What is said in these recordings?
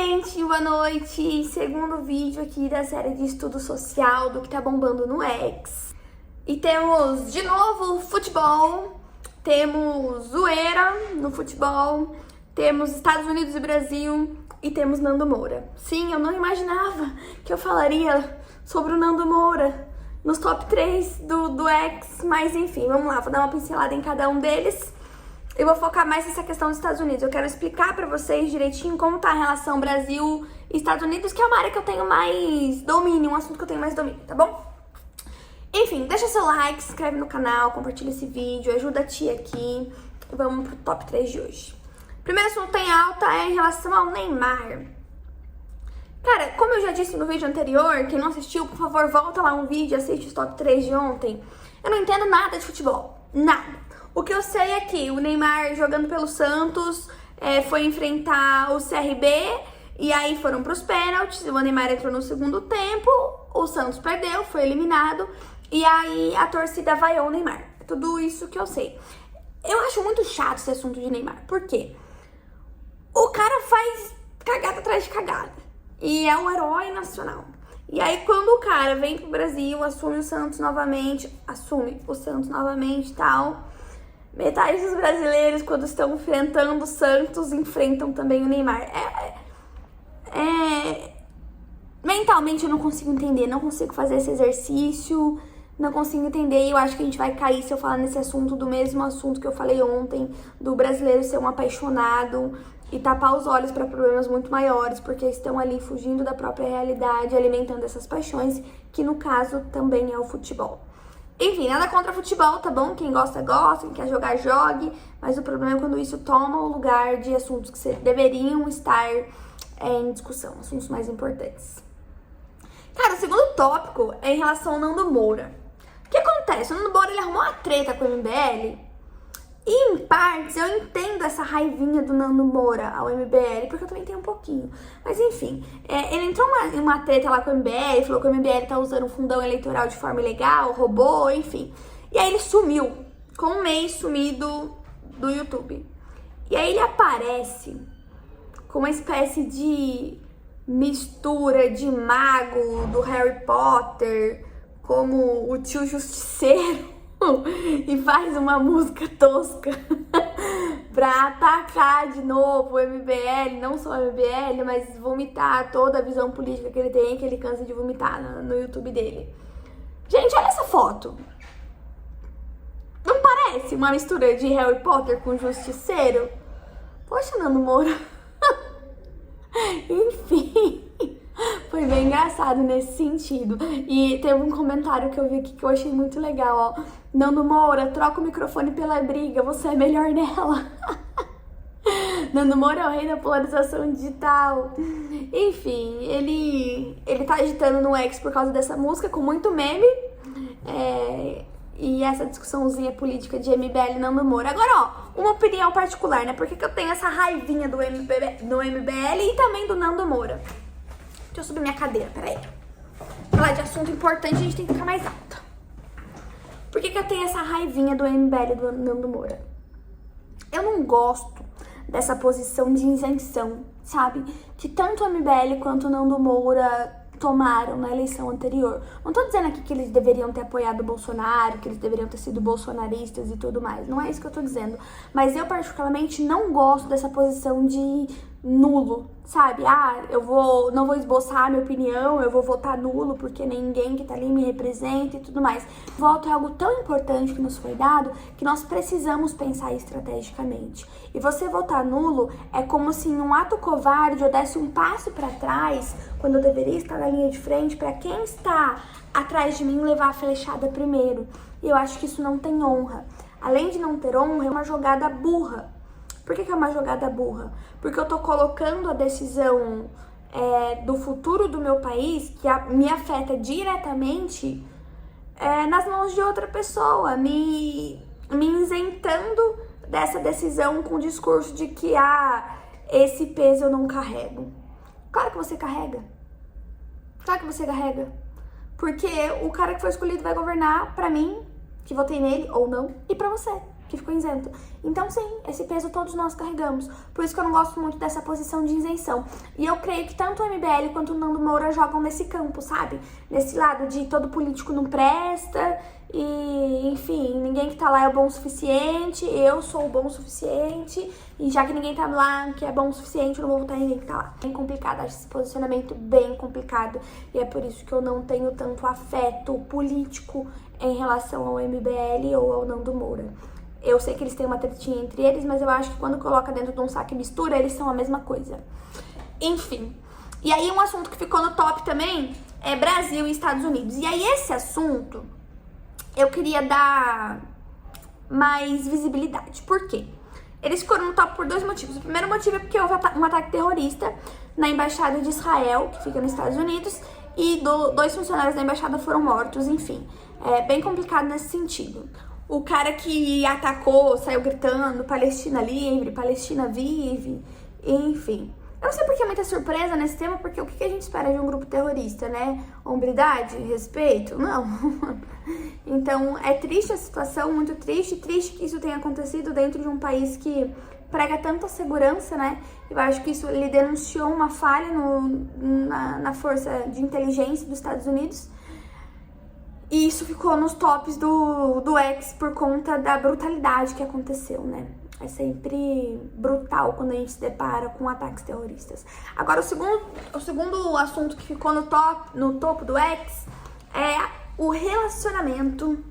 gente, boa noite. Segundo vídeo aqui da série de estudo social do que tá bombando no X. E temos de novo futebol, temos zoeira no futebol, temos Estados Unidos e Brasil e temos Nando Moura. Sim, eu não imaginava que eu falaria sobre o Nando Moura nos top 3 do X, mas enfim, vamos lá, vou dar uma pincelada em cada um deles. Eu vou focar mais nessa questão dos Estados Unidos. Eu quero explicar pra vocês direitinho como tá a relação Brasil e Estados Unidos, que é uma área que eu tenho mais domínio, um assunto que eu tenho mais domínio, tá bom? Enfim, deixa seu like, se inscreve no canal, compartilha esse vídeo, ajuda a tia aqui. Vamos pro top 3 de hoje. Primeiro assunto em alta é em relação ao Neymar. Cara, como eu já disse no vídeo anterior, quem não assistiu, por favor, volta lá um vídeo e assiste os top 3 de ontem. Eu não entendo nada de futebol, nada. O que eu sei é que o Neymar, jogando pelo Santos, foi enfrentar o CRB e aí foram pros pênaltis. O Neymar entrou no segundo tempo, o Santos perdeu, foi eliminado e aí a torcida vaiou o Neymar. Tudo isso que eu sei. Eu acho muito chato esse assunto de Neymar. Por quê? O cara faz cagada atrás de cagada e é um herói nacional. E aí quando o cara vem pro Brasil, assume o Santos novamente e tal... Metade dos brasileiros, quando estão enfrentando o Santos, enfrentam também o Neymar. Mentalmente eu não consigo entender, não consigo fazer esse exercício, não consigo entender. E eu acho que a gente vai cair se eu falar nesse assunto, do mesmo assunto que eu falei ontem, do brasileiro ser um apaixonado e tapar os olhos para problemas muito maiores, porque estão ali fugindo da própria realidade, alimentando essas paixões, que no caso também é o futebol. Enfim, nada contra futebol, tá bom? Quem gosta, gosta, quem quer jogar, jogue. Mas o problema é quando isso toma o lugar de assuntos que deveriam estar em discussão, assuntos mais importantes. Cara, o segundo tópico é em relação ao Nando Moura. O que acontece? O Nando Moura, ele arrumou uma treta com o MBL. E, em partes, eu entendo essa raivinha do Nando Moura ao MBL, porque eu também tenho um pouquinho. Mas, enfim, ele entrou em uma treta lá com o MBL, falou que o MBL tá usando um fundão eleitoral de forma ilegal, roubou, enfim. E aí ele sumiu, com um mês sumido do YouTube. E aí ele aparece com uma espécie de mistura de mago do Harry Potter, como o tio Justiceiro. E faz uma música tosca pra atacar de novo o MBL, não só o MBL, mas vomitar toda a visão política que ele tem, que ele cansa de vomitar no YouTube dele. Gente, olha essa foto. Não parece uma mistura de Harry Potter com Justiceiro? Poxa, Nando Moura. Enfim, foi bem engraçado nesse sentido. E teve um comentário que eu vi aqui que eu achei muito legal, ó. Nando Moura, troca o microfone pela briga, você é melhor nela. Nando Moura é o rei da polarização digital. Enfim, ele tá agitando no X por causa dessa música, com muito meme. E essa discussõezinha política de MBL e Nando Moura. Agora, ó, uma opinião particular, né? Por que eu tenho essa raivinha do MBL e também do Nando Moura? Deixa eu subir minha cadeira, peraí. Falar de assunto importante, a gente tem que ficar mais alta. Por que eu tenho essa raivinha do MBL e do Nando Moura? Eu não gosto dessa posição de isenção, sabe? Que tanto o MBL quanto o Nando Moura tomaram na eleição anterior. Não tô dizendo aqui que eles deveriam ter apoiado o Bolsonaro, que eles deveriam ter sido bolsonaristas e tudo mais. Não é isso que eu tô dizendo. Mas eu particularmente não gosto dessa posição de nulo, sabe? Eu não vou esboçar a minha opinião, eu vou votar nulo porque ninguém que tá ali me representa e tudo mais. Voto é algo tão importante que nos foi dado que nós precisamos pensar estrategicamente. E você votar nulo é como se em um ato covarde eu desse um passo para trás quando eu deveria estar na linha de frente para quem está atrás de mim levar a flechada primeiro. E eu acho que isso não tem honra. Além de não ter honra, é uma jogada burra. Por que é uma jogada burra? Porque eu tô colocando a decisão do futuro do meu país, que me afeta diretamente, nas mãos de outra pessoa, me isentando dessa decisão com o discurso de que esse peso eu não carrego. Claro que você carrega. Claro que você carrega. Porque o cara que foi escolhido vai governar pra mim, que votei nele ou não, e pra você. que ficou isento. Então, sim, esse peso todos nós carregamos. Por isso que eu não gosto muito dessa posição de isenção. E eu creio que tanto o MBL quanto o Nando Moura jogam nesse campo, sabe? Nesse lado de todo político não presta e, enfim, ninguém que tá lá é bom o suficiente, eu sou o bom o suficiente, e já que ninguém tá lá que é bom o suficiente, eu não vou votar em ninguém que tá lá. Bem complicado, acho esse posicionamento bem complicado, e é por isso que eu não tenho tanto afeto político em relação ao MBL ou ao Nando Moura. Eu sei que eles têm uma tretinha entre eles, mas eu acho que quando coloca dentro de um saco e mistura, eles são a mesma coisa. Enfim. E aí um assunto que ficou no top também é Brasil e Estados Unidos. E aí esse assunto eu queria dar mais visibilidade. Por quê? Eles foram no top por dois motivos. O primeiro motivo é porque houve um ataque terrorista na Embaixada de Israel, que fica nos Estados Unidos, e dois funcionários da embaixada foram mortos, enfim. É bem complicado nesse sentido. O cara que atacou saiu gritando Palestina livre, Palestina vive, enfim. Eu não sei porque é muita surpresa nesse tema, porque o que a gente espera de um grupo terrorista, né? Hombridade? Respeito? Não. Então, é triste a situação, muito triste que isso tenha acontecido dentro de um país que prega tanta segurança, né? Eu acho que isso ele denunciou uma falha na força de inteligência dos Estados Unidos. E isso ficou nos tops do X por conta da brutalidade que aconteceu, né? É sempre brutal quando a gente se depara com ataques terroristas. Agora, o segundo assunto que ficou no topo do X é o relacionamento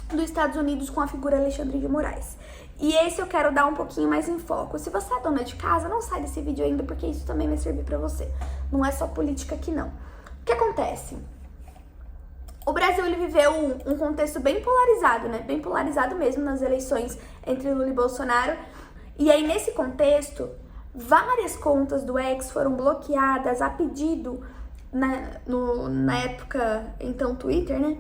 dos Estados Unidos com a figura Alexandre de Moraes. E esse eu quero dar um pouquinho mais em foco. Se você é dona de casa, não sai desse vídeo ainda, porque isso também vai servir pra você. Não é só política aqui, não. O que acontece? O Brasil, ele viveu um contexto bem polarizado, né? Bem polarizado mesmo nas eleições entre Lula e Bolsonaro. E aí, nesse contexto, várias contas do X foram bloqueadas a pedido, na época, então, Twitter, né?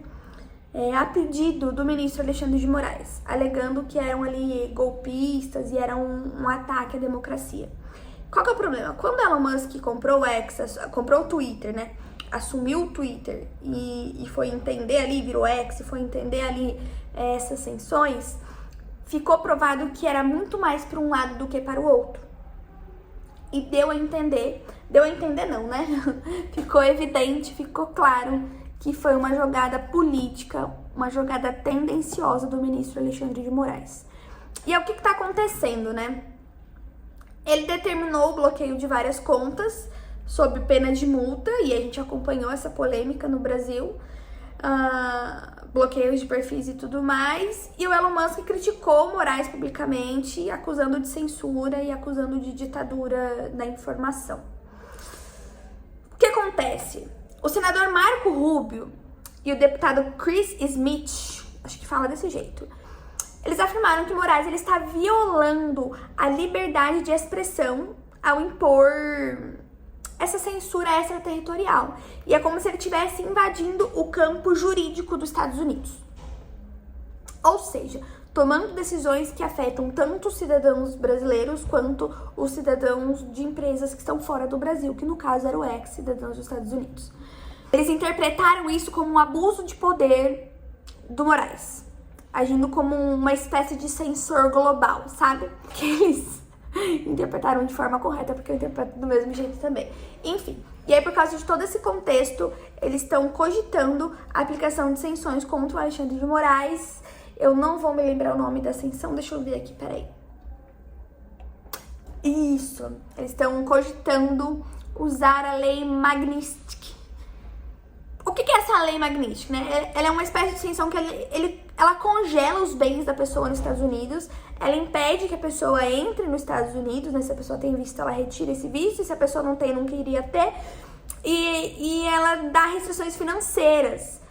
A pedido do ministro Alexandre de Moraes, alegando que eram ali golpistas e era um ataque à democracia. Qual que é o problema? Quando Elon Musk comprou o X, comprou o Twitter, né? Assumiu o Twitter e foi entender ali, virou X, e foi entender ali essas sanções, ficou provado que era muito mais para um lado do que para o outro. E deu a entender não, né? Ficou evidente, ficou claro que foi uma jogada política, uma jogada tendenciosa do ministro Alexandre de Moraes. E é o que está acontecendo, né? Ele determinou o bloqueio de várias contas, sob pena de multa, e a gente acompanhou essa polêmica no Brasil, bloqueios de perfis e tudo mais, e o Elon Musk criticou o Moraes publicamente, acusando de censura e acusando de ditadura da informação. O que acontece? O senador Marco Rubio e o deputado Chris Smith, acho que fala desse jeito, eles afirmaram que Moraes ele está violando a liberdade de expressão ao impor essa censura extraterritorial. E é como se ele estivesse invadindo o campo jurídico dos Estados Unidos. Ou seja, tomando decisões que afetam tanto os cidadãos brasileiros quanto os cidadãos de empresas que estão fora do Brasil, que no caso eram ex-cidadãos dos Estados Unidos. Eles interpretaram isso como um abuso de poder do Moraes, agindo como uma espécie de censor global, sabe? Que eles interpretaram de forma correta, porque eu interpreto do mesmo jeito também. Enfim, e aí por causa de todo esse contexto, eles estão cogitando a aplicação de sanções contra o Alexandre de Moraes. Eu não vou me lembrar o nome da sanção, deixa eu ver aqui, peraí. Isso, eles estão cogitando usar a lei Magnitsky. O que é essa lei Magnitsky, né? Ela é uma espécie de sanção que ela congela os bens da pessoa nos Estados Unidos, ela impede que a pessoa entre nos Estados Unidos, né? Se a pessoa tem visto, ela retira esse visto, e se a pessoa não tem, nunca iria ter. E ela dá restrições financeiras,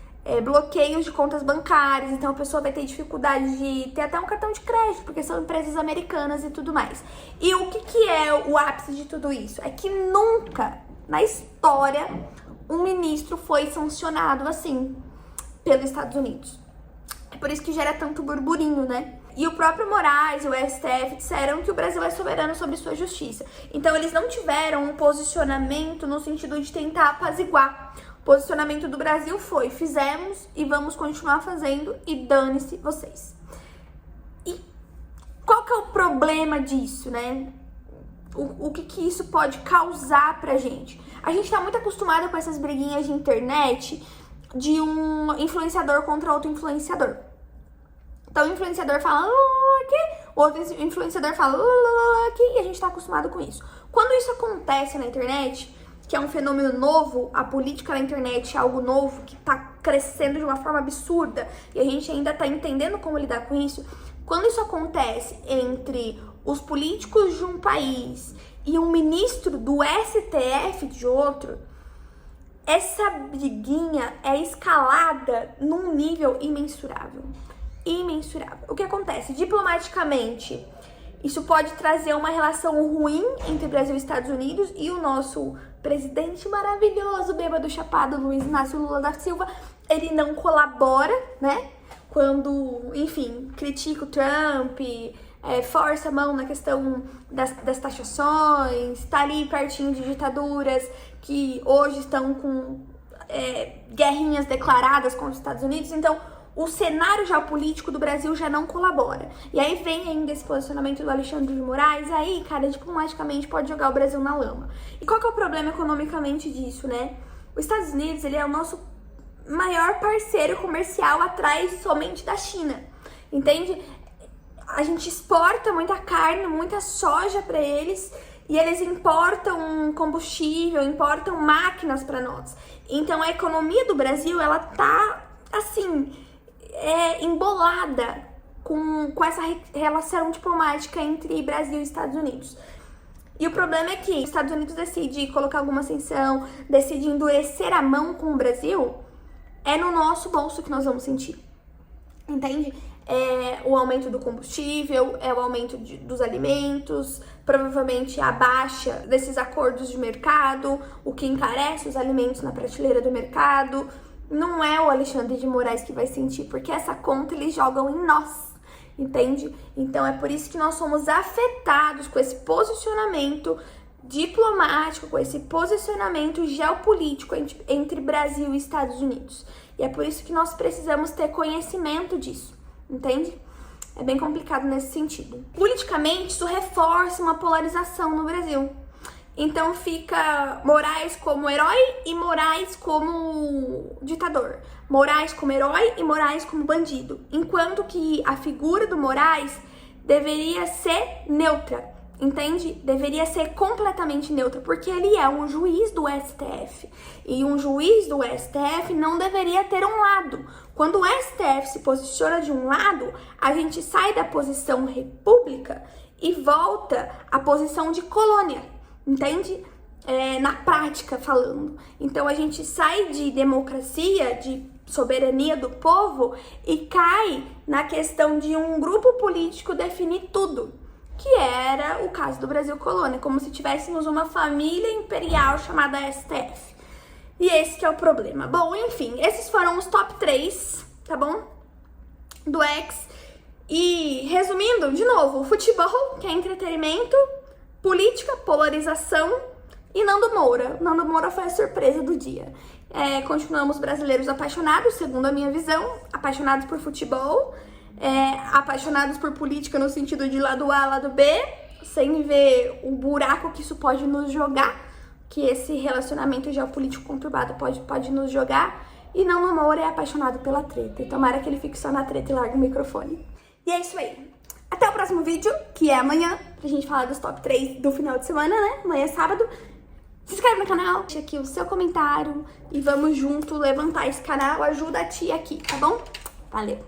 bloqueios de contas bancárias, então a pessoa vai ter dificuldade de ter até um cartão de crédito, porque são empresas americanas e tudo mais. E o que é o ápice de tudo isso? É que nunca, na história, um ministro foi sancionado assim pelos Estados Unidos. É por isso que gera tanto burburinho, né? E o próprio Moraes e o STF disseram que o Brasil é soberano sobre sua justiça. Então eles não tiveram um posicionamento no sentido de tentar apaziguar. O posicionamento do Brasil foi: fizemos e vamos continuar fazendo e dane-se vocês. E Qual que é o problema disso, né? O que isso pode causar pra gente? A gente tá muito acostumado com essas briguinhas de internet de um influenciador contra outro influenciador. Então o influenciador fala aqui, o outro influenciador fala aqui, e a gente tá acostumado com isso. Quando isso acontece na internet, que é um fenômeno novo, a política na internet é algo novo, que tá crescendo de uma forma absurda, e a gente ainda tá entendendo como lidar com isso. Quando isso acontece entre os políticos de um país e um ministro do STF de outro, essa briguinha é escalada num nível imensurável. Imensurável. O que acontece? Diplomaticamente, isso pode trazer uma relação ruim entre Brasil e Estados Unidos, e o nosso presidente maravilhoso, bêbado chapado, Luiz Inácio Lula da Silva, ele não colabora, né? Quando, enfim, critica o Trump, força a mão na questão das taxações, tá ali pertinho de ditaduras que hoje estão com guerrinhas declaradas contra os Estados Unidos. Então, o cenário geopolítico do Brasil já não colabora. E aí vem ainda esse posicionamento do Alexandre de Moraes, aí, cara, diplomaticamente pode jogar o Brasil na lama. E qual que é o problema economicamente disso, né? Os Estados Unidos, ele é o nosso maior parceiro comercial atrás somente da China, entende? A gente exporta muita carne, muita soja para eles, e eles importam combustível, importam máquinas para nós. Então a economia do Brasil, ela tá assim, embolada com essa relação diplomática entre Brasil e Estados Unidos. E o problema é que os Estados Unidos decide colocar alguma sanção, decide endurecer a mão com o Brasil, é no nosso bolso que nós vamos sentir, entende? É o aumento do combustível, é o aumento dos alimentos, provavelmente a baixa desses acordos de mercado, o que encarece os alimentos na prateleira do mercado. Não é o Alexandre de Moraes que vai sentir, porque essa conta eles jogam em nós, entende? Então é por isso que nós somos afetados com esse posicionamento diplomático, com esse posicionamento geopolítico entre Brasil e Estados Unidos. E é por isso que nós precisamos ter conhecimento disso, entende? É bem complicado nesse sentido. Politicamente, isso reforça uma polarização no Brasil. Então fica Moraes como herói e Moraes como ditador. Moraes como herói e Moraes como bandido. Enquanto que a figura do Moraes deveria ser neutra, entende? Deveria ser completamente neutra, porque ele é um juiz do STF. E um juiz do STF não deveria ter um lado. Quando o STF se posiciona de um lado, a gente sai da posição república e volta à posição de colônia, entende? Na prática falando. Então a gente sai de democracia, de soberania do povo, e cai na questão de um grupo político definir tudo, que era o caso do Brasil colônia, como se tivéssemos uma família imperial chamada STF. E esse que é o problema. Bom, enfim, esses foram os top 3, tá bom? Do X. E resumindo, de novo, futebol, que é entretenimento, política, polarização, e Nando Moura. Nando Moura foi a surpresa do dia. Continuamos brasileiros apaixonados, segundo a minha visão, apaixonados por futebol, apaixonados por política no sentido de lado A, lado B, sem ver o buraco que isso pode nos jogar, que esse relacionamento geopolítico conturbado pode nos jogar. E Nando Moura é apaixonado pela treta, e tomara que ele fique só na treta e largue o microfone. E é isso aí. Até o próximo vídeo, que é amanhã, pra gente falar dos top 3 do final de semana, né? Amanhã é sábado. Se inscreve no canal, deixa aqui o seu comentário e vamos junto levantar esse canal. Ajuda a tia aqui, tá bom? Valeu!